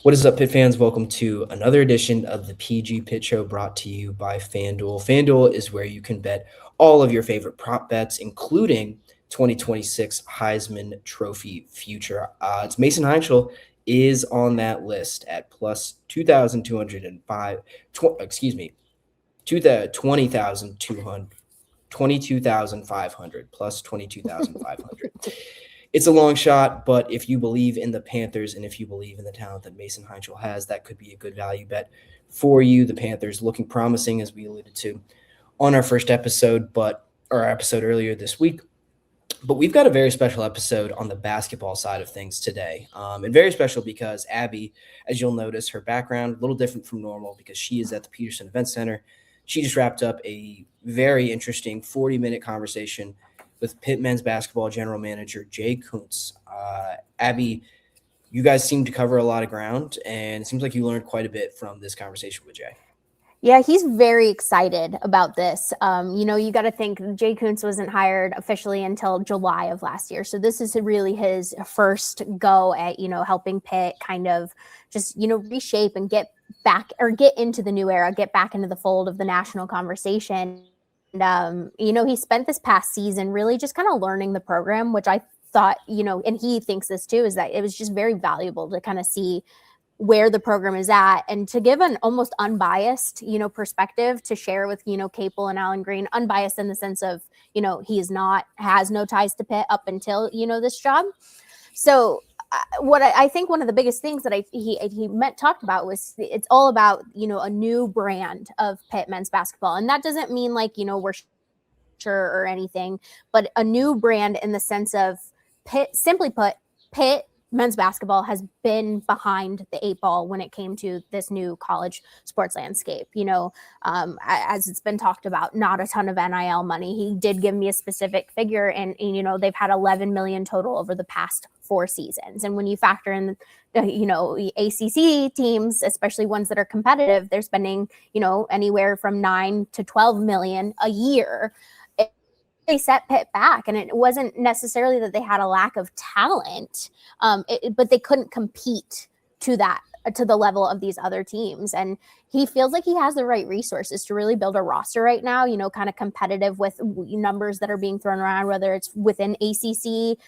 What is up, Pitt fans? Welcome to another edition of the PG Pitt Show brought to you by FanDuel. FanDuel is where you can bet all of your favorite prop bets, including 2026 Heisman Trophy future odds. Mason Heinschel is on that list at plus 2,205, excuse me, to the 22,500 plus 22,500. It's a long shot, but if you believe in the Panthers and if you believe in the talent that Mason Heinschel has, that could be a good value bet for you. The Panthers looking promising, as we alluded to on our first episode, but our episode earlier this week. But we've got a very special episode on the basketball side of things today, and very special because Abby, as you'll notice, her background a little different from normal because she is at the Peterson Event Center. She just wrapped up a very interesting 40-minute conversation with Pitt men's basketball general manager Jay Kuntz. Abby, you guys seem to cover a lot of ground, and it seems like you learned quite a bit from this conversation with Jay. Yeah, he's very excited about this. You got to think Jay Kuntz wasn't hired officially until July of last year. So this is really his first go at, helping Pitt kind of just, reshape and get back or get into the new era, get back into the fold of the national conversation. And, he spent this past season really just kind of learning the program, which I thought, and he thinks this too, is that it was just very valuable to kind of see where the program is at and to give an almost unbiased, perspective to share with, Capel and Alan Green, unbiased in the sense of, has no ties to Pitt up until, this job. So what I think one of the biggest things that he talked about was it's all about, a new brand of Pitt men's basketball. And that doesn't mean like, we're sure or anything, but a new brand in the sense of Pitt, simply put, Pitt men's basketball has been behind the eight ball when it came to this new college sports landscape. As it's been talked about, not a ton of NIL money. He did give me a specific figure, and they've had 11 million total over the past 4 seasons. And when you factor in, ACC teams, especially ones that are competitive, they're spending, anywhere from 9 to 12 million a year. They set Pitt back, and it wasn't necessarily that they had a lack of talent, but they couldn't compete to the level of these other teams. And he feels like he has the right resources to really build a roster right now, kind of competitive with numbers that are being thrown around, whether it's within ACC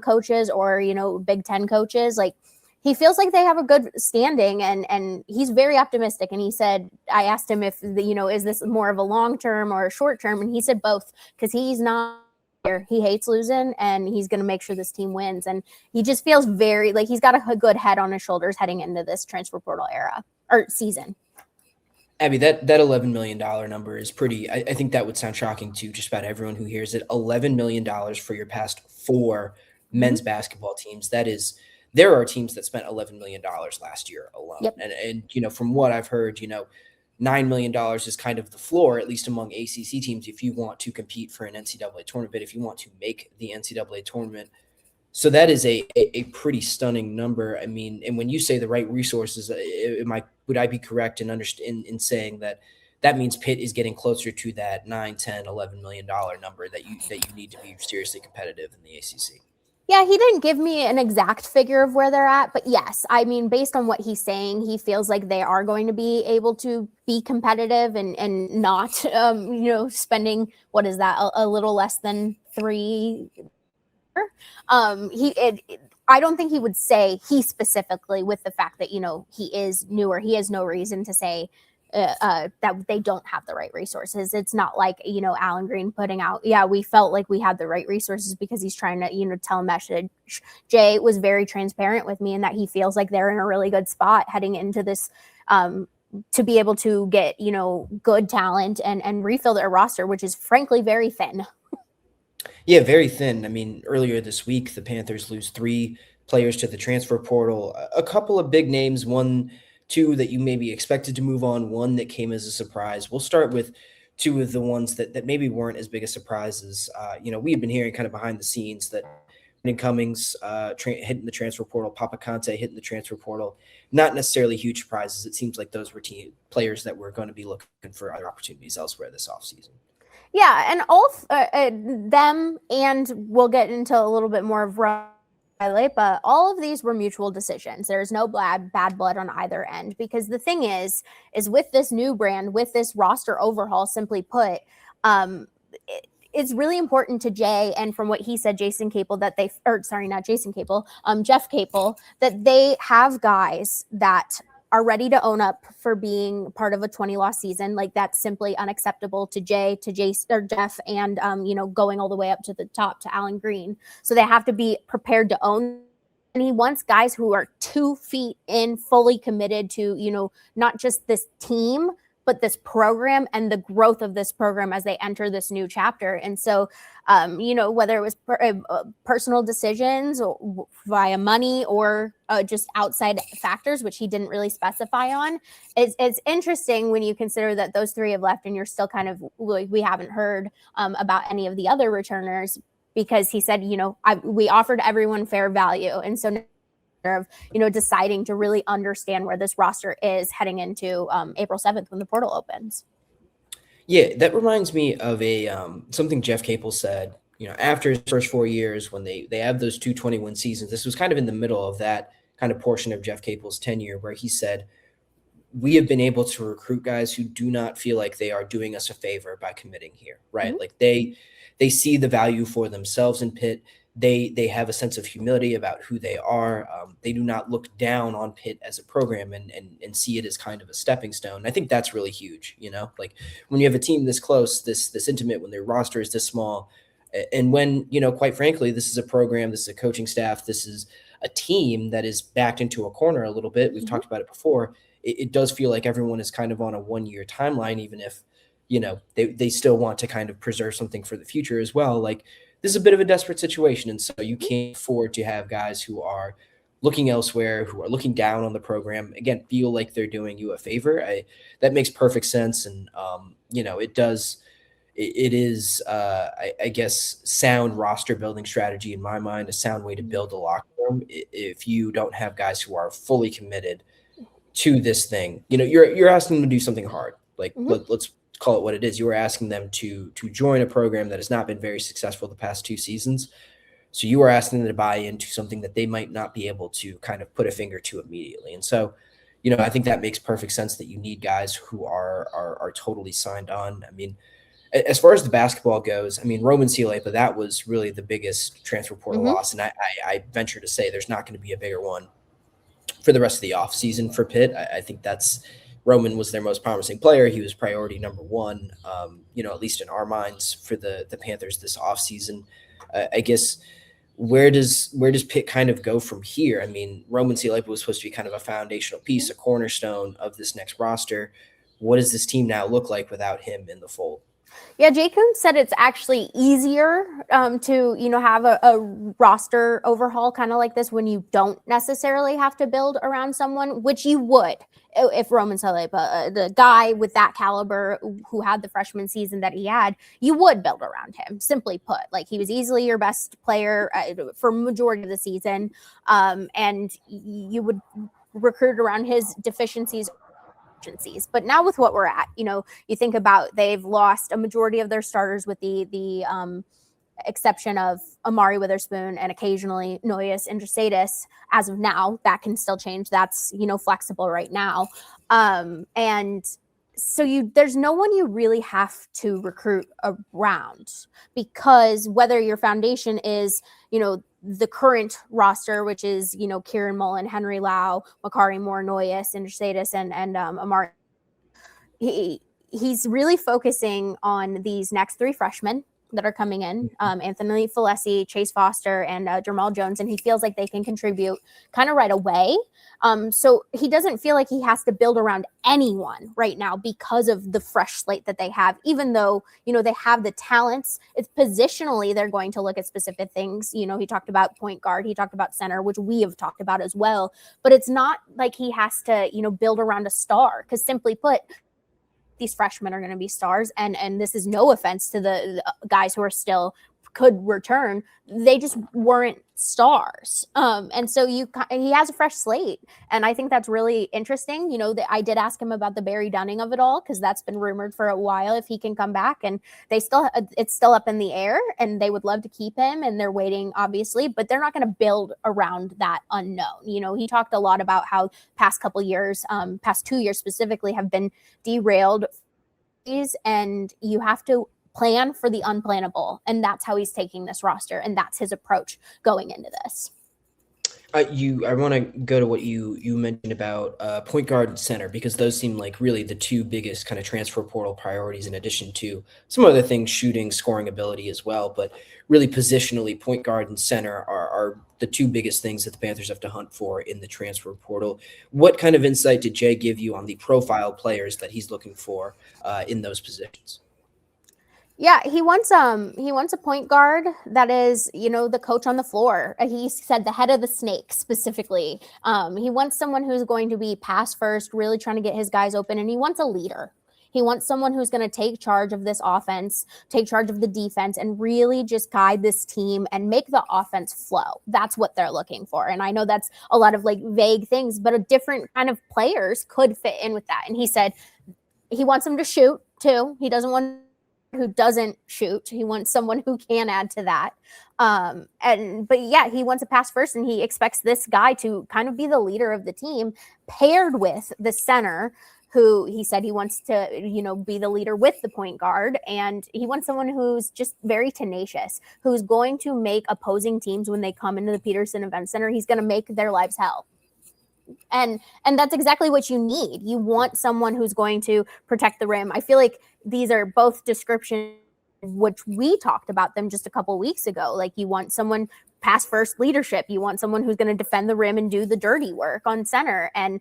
coaches or, Big Ten coaches. Like, he feels like they have a good standing, and he's very optimistic. And he said, I asked him if, is this more of a long-term or a short-term? And he said both, because he's not here. He hates losing, and he's going to make sure this team wins. And he just feels very like he's got a good head on his shoulders heading into this transfer portal era or season. Abby, that $11 million number is pretty, I think that would sound shocking to just about everyone who hears it. $11 million for your past 4 men's basketball teams. There are teams that spent $11 million last year alone. Yep. And from what I've heard, $9 million is kind of the floor, at least among ACC teams, if you want to compete for an NCAA tournament, if you want to make the NCAA tournament. So that is a pretty stunning number. I mean, and when you say the right resources, would I be correct in saying that means Pitt is getting closer to that 9, 10, $11 million number that you need to be seriously competitive in the ACC? Yeah, he didn't give me an exact figure of where they're at, but yes, I mean, based on what he's saying, he feels like they are going to be able to be competitive and not, spending, what is that, a little less than 3. I don't think he would say he specifically, with the fact that, he is newer, he has no reason to say that they don't have the right resources. It's not like, Alan Green putting out, we felt like we had the right resources because he's trying to, tell a message. Jay was very transparent with me in that he feels like they're in a really good spot heading into this, to be able to get, good talent and refill their roster, which is frankly very thin. Yeah, very thin. I mean, earlier this week, the Panthers lose 3 players to the transfer portal, a couple of big names, 2 that you maybe expected to move on, 1 that came as a surprise. We'll start with 2 of the ones that maybe weren't as big a surprises. We had been hearing kind of behind the scenes that Brandin Cummings hitting the transfer portal, Papa Conte hitting the transfer portal, not necessarily huge surprises. It seems like those were players that were going to be looking for other opportunities elsewhere this offseason. Yeah, and all them, and we'll get into a little bit more of Siulepa, all of these were mutual decisions. There's no bad blood on either end, because the thing is with this new brand, with this roster overhaul, simply put, it's really important to Jay, and from what he said, Jason Capel, that they, or sorry, not Jason Capel, Jeff Capel, that they have guys that are ready to own up for being part of a 20-loss season. Like, that's simply unacceptable to Jay, to Jason, or Jeff, and going all the way up to the top to Alan Green. So they have to be prepared to own. And he wants guys who are 2 feet in, fully committed to, not just this team, but this program and the growth of this program as they enter this new chapter. And so, whether it was personal decisions or via money or just outside factors, which he didn't really specify on, it's interesting when you consider that those 3 have left and you're still kind of like, we haven't heard about any of the other returners, because he said, we offered everyone fair value. And so of deciding to really understand where this roster is heading into April 7th when the portal opens. Yeah, that reminds me of something Jeff Capel said, after his first 4 years, when they have those 220-win seasons. This was kind of in the middle of that kind of portion of Jeff Capel's tenure, where he said, we have been able to recruit guys who do not feel like they are doing us a favor by committing here, right? Mm-hmm. Like they see the value for themselves in Pitt. They have a sense of humility about who they are. They do not look down on Pitt as a program and see it as kind of a stepping stone. I think that's really huge. Like when you have a team this close, this intimate, when their roster is this small, and when, quite frankly, this is a program, this is a coaching staff, this is a team that is backed into a corner a little bit. We've talked about it before. It does feel like everyone is kind of on a 1-year timeline, even if, they still want to kind of preserve something for the future as well. Like, this is a bit of a desperate situation. And so you can't afford to have guys who are looking elsewhere, who are looking down on the program, again, feel like they're doing you a favor. That makes perfect sense. And, it is, I guess, sound roster building strategy in my mind, a sound way to build a locker room. If you don't have guys who are fully committed to this thing, you're asking them to do something hard. Like, let's call it what it is. You are asking them to join a program that has not been very successful the past 2 seasons. So you are asking them to buy into something that they might not be able to kind of put a finger to immediately. And so, I think that makes perfect sense that you need guys who are totally signed on. I mean, as far as the basketball goes, I mean, Roman Siulepa, that was really the biggest transfer portal loss. And I venture to say there's not going to be a bigger one for the rest of the offseason for Pitt. I think Roman was their most promising player. He was priority number 1, at least in our minds, for the Panthers this offseason. I guess, where does Pitt kind of go from here? I mean, Roman Siulepa was supposed to be kind of a foundational piece, a cornerstone of this next roster. What does this team now look like without him in the fold? Yeah, Jay Kuntz said it's actually easier to, have a roster overhaul kind of like this when you don't necessarily have to build around someone, which you would if Roman Siulepa, the guy with that caliber who had the freshman season that he had, you would build around him, simply put. Like, he was easily your best player for majority of the season, and you would recruit around his deficiencies. But now with what we're at, you think about, they've lost a majority of their starters with the exception of Amari Witherspoon and occasionally Noyes Indrisatis. As of now, that can still change. That's, flexible right now. And so there's no one you really have to recruit around, because whether your foundation is, the current roster, which is, Kieran Mullen, Henry Lau, Makari Moore, Noyes Indrisatis, and Amari, he's really focusing on these next 3 freshmen that are coming in, Anthony Falesi, Chase Foster, and Jamal Jones, and he feels like they can contribute kind of right away. So he doesn't feel like he has to build around anyone right now because of the fresh slate that they have, even though, they have the talents. It's positionally, they're going to look at specific things. He talked about point guard, he talked about center, which we have talked about as well, but it's not like he has to, build around a star, because simply put, these freshmen are going to be stars. And this is no offense to the guys who are still could return. They just weren't stars. And so he has a fresh slate. And I think that's really interesting. I did ask him about the Barry Dunning of it all, because that's been rumored for a while if he can come back. And it's still up in the air, and they would love to keep him, and they're waiting, obviously, but they're not going to build around that unknown. He talked a lot about how past couple years, past 2 years specifically, have been derailed, and you have to plan for the unplannable. And that's how he's taking this roster. And that's his approach going into this. I want to go to what you mentioned about point guard and center, because those seem like really the two biggest kind of transfer portal priorities, in addition to some other things, shooting, scoring ability as well. But really positionally, point guard and center are the two biggest things that the Panthers have to hunt for in the transfer portal. What kind of insight did Jay give you on the profile players that he's looking for in those positions? Yeah, he wants a point guard that is, the coach on the floor. He said the head of the snake specifically. He wants someone who's going to be pass first, really trying to get his guys open, and he wants a leader. He wants someone who's going to take charge of this offense, take charge of the defense, and really just guide this team and make the offense flow. That's what they're looking for. And I know that's a lot of vague things, but a different kind of players could fit in with that. And he said he wants them to shoot too. He doesn't want who doesn't shoot. He wants someone who can add to that. But yeah, he wants a pass first, and he expects this guy to kind of be the leader of the team, paired with the center, who he said he wants to, be the leader with the point guard. And he wants someone who's just very tenacious, who's going to make opposing teams, when they come into the Peterson Event Center, he's going to make their lives hell. And that's exactly what you need. You want someone who's going to protect the rim. I feel like these are both descriptions which we talked about them just a couple of weeks ago. Like, you want someone pass first leadership. You want someone who's going to defend the rim and do the dirty work on center. And,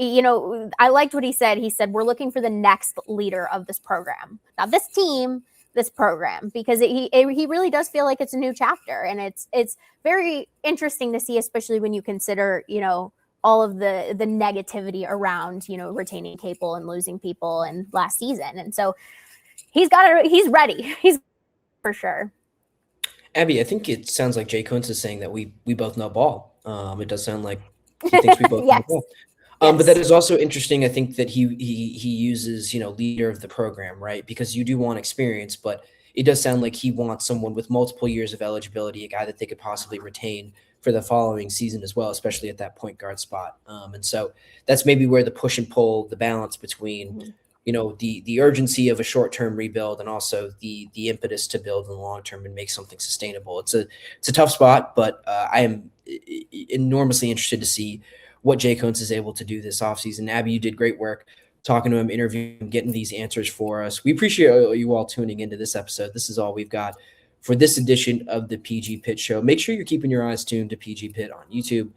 I liked what he said. He said, we're looking for the next leader of this program. Not this team, this program, because he really does feel like it's a new chapter. And it's very interesting to see, especially when you consider, all of the negativity around, retaining Capel and losing people and last season. And so he's ready. He's for sure. Abby, I think it sounds like Jay Kuntz is saying that we both know ball. It does sound like he thinks we both yes. know ball. But that is also interesting. I think that he uses, leader of the program, right? Because you do want experience, but it does sound like he wants someone with multiple years of eligibility, a guy that they could possibly retain for the following season as well, especially at that point guard spot. And so that's maybe where the push and pull, the balance between, the urgency of a short-term rebuild and also the impetus to build in the long term and make something sustainable. It's a tough spot, but I am enormously interested to see what Jay Kuntz is able to do this offseason. Abby, you did great work talking to him, interviewing him, getting these answers for us. We appreciate you all tuning into this episode. This is all we've got for this edition of the PG Pitt Show. Make sure you're keeping your eyes tuned to PG Pitt on YouTube.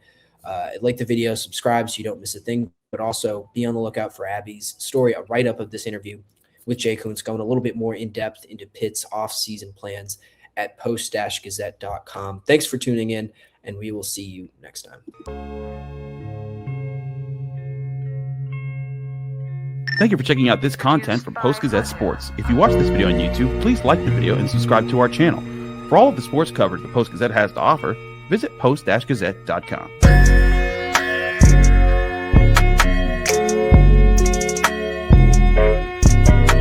Like the video, subscribe so you don't miss a thing, but also be on the lookout for Abby's story, a write-up of this interview with Jay Kuntz, going a little bit more in-depth into Pitt's off-season plans at post-gazette.com. Thanks for tuning in, and we will see you next time. Thank you for checking out this content from Post-Gazette Sports. If you watch this video on YouTube, please like the video and subscribe to our channel. For all of the sports coverage the Post-Gazette has to offer, visit post-gazette.com.